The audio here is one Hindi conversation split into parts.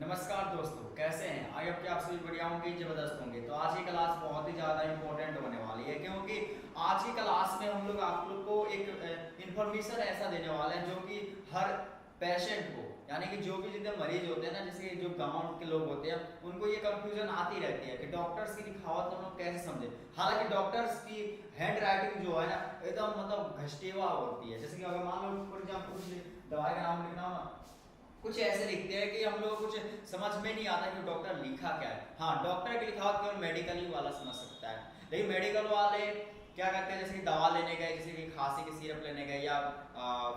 नमस्कार दोस्तों, कैसे हैं? आई होप कि आप सभी बढ़िया होंगे, जबरदस्त होंगे। तो आज की क्लास बहुत ही ज़्यादा इंपॉर्टेंट होने वाली है, क्योंकि आज की क्लास में हम लोग आप लोग को एक इंफॉर्मेशन ऐसा देने वाला है जो कि हर पेशेंट को, यानी कि जो भी जितने मरीज होते हैं ना, जैसे जो गांव के लोग होते हैं, उनको ये कंफ्यूजन आती रहती है कि डॉक्टर्स की लिखावट हम लोग कैसे समझे। हालांकि डॉक्टर्स की हैंड राइटिंग जो है ना, एकदम मतलब घष्टेवा होती है। जैसे कि अगर मान लो फॉर एग्जाम्पल कुछ दवाई का नाम लिखना हो, कुछ ऐसे लिखते हैं कि हम लोग कुछ समझ में नहीं आता कि डॉक्टर लिखा क्या है। हाँ, डॉक्टर की लिखावट केवल मेडिकल वाला समझ सकता है, लेकिन मेडिकल वाले क्या करते हैं, जैसे कि दवा लेने गए, जैसे कि खांसी की सिरप लेने गए या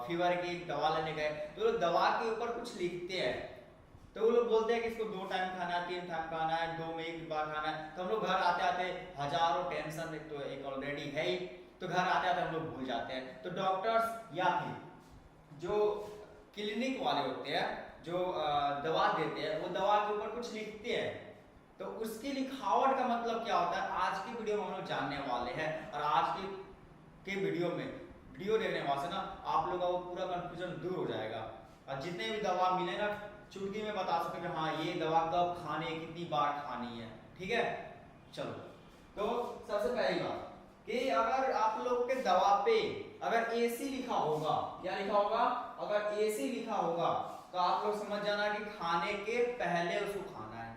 फीवर की दवा लेने गए, तो लोग दवा के ऊपर कुछ लिखते हैं। तो वो लोग बोलते हैं कि इसको 2 टाइम खाना है, 3 टाइम खाना है, 2 में 1 बार खाना है। तो हम लोग घर आते आते हजारों टेंशन एक तो एक ऑलरेडी है ही, तो घर आते आते हम लोग भूल जाते हैं। तो डॉक्टर्स या फिर जो क्लिनिक वाले होते हैं, जो दवा देते हैं, वो दवा के ऊपर कुछ लिखते हैं। तो उसकी लिखावट का मतलब क्या होता है, आज की वीडियो में हम लोग जानने वाले हैं। और आज के वीडियो में वीडियो देखने वाले से ना आप लोगों का वो पूरा कंफ्यूजन दूर हो जाएगा, और जितने भी दवा मिले ना चुटकी में बता सके कि हाँ ये दवा कब खानी है, कितनी बार खानी है। ठीक है, चलो। तो सबसे पहली बात कि अगर आप लोग के दवा पे अगर एसी लिखा होगा, क्या लिखा होगा, अगर एसी लिखा होगा तो आप लोग समझ जाना कि खाने के पहले उसको खाना है।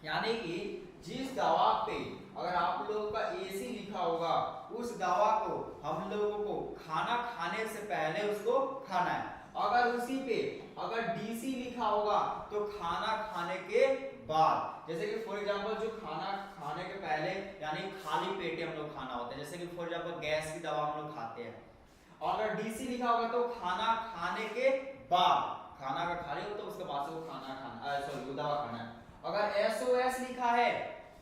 यानी कि जिस दवा पे अगर आप लोगों का एसी लिखा होगा, उस दवा को हम लोगों को खाना खाने से पहले उसको खाना है। अगर उसी पे अगर डीसी लिखा होगा तो खाना खाने के बाद। जैसे कि फॉर एग्जांपल जो खाना खाने के पहले यानी खाली पेटे हम लोग खाना होता है, जैसे कि फॉर एग्जांपल गैस की दवा हम लोग खाते हैं। और अगर डीसी लिखा होगा तो खाना खाने के बाद, खाना अगर खाली हो तो उसके बाद से वो खाना खाना सॉरी वो दवा खाना है। अगर एसओएस लिखा है,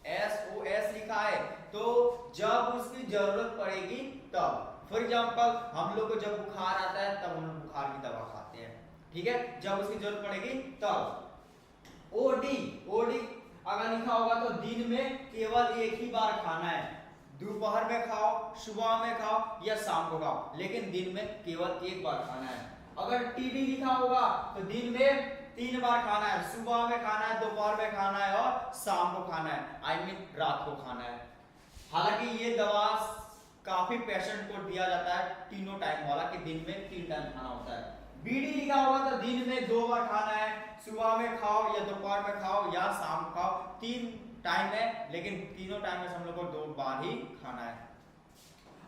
एसओएस लिखा है तो जब उसकी जरूरत पड़ेगी तब। फॉर एग्जांपल हम लोग को जब बुखार आता है तब हम लोग बुखार की दवा खाते हैं, ठीक है, जब उसकी जरूरत पड़ेगी तब। ओडी ओडी अगर लिखा होगा तो दिन में केवल एक ही बार खाना है, दोपहर में खाओ, सुबह में खाओ या शाम को खाओ, लेकिन दिन में केवल एक बार खाना है। अगर टीडी लिखा होगा तो दिन में 3 बार खाना है, सुबह में खाना है, दोपहर में खाना है और शाम को खाना है, आई मीन रात को खाना है। हालांकि ये दवा काफी पेशेंट को दिया जाता है तीनों टाइम वाला, कि दिन में 3 टाइम खाना होता है। बीडी लिखा होगा तो दिन में 2 बार खाना है, सुबह में खाओ या दोपहर में खाओ या शाम खाओ, 3 टाइम है, लेकिन तीनों टाइम में हम लोग को 2 बार ही खाना है।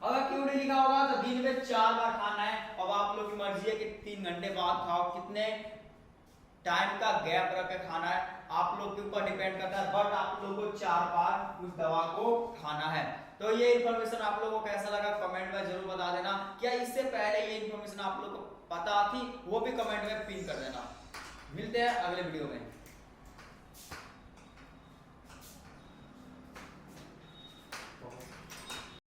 अगर क्यूडी लिखा होगा तो दिन में 4 बार खाना है। अब आप लोग की मर्जी है कि 3 घंटे बाद खाओ, कितने टाइम का गैप रख के खाना है, आप लोग के ऊपर डिपेंड करता है, बट आप लोगों को 4 बार उस दवा को खाना है। तो ये इन्फॉर्मेशन आप लोगों को कैसा लगा कमेंट में जरूर बता देना। क्या इससे पहले ये इन्फॉर्मेशन आप लोगों को पता थी, वो भी कमेंट में पिन कर देना। मिलते हैं अगले वीडियो में।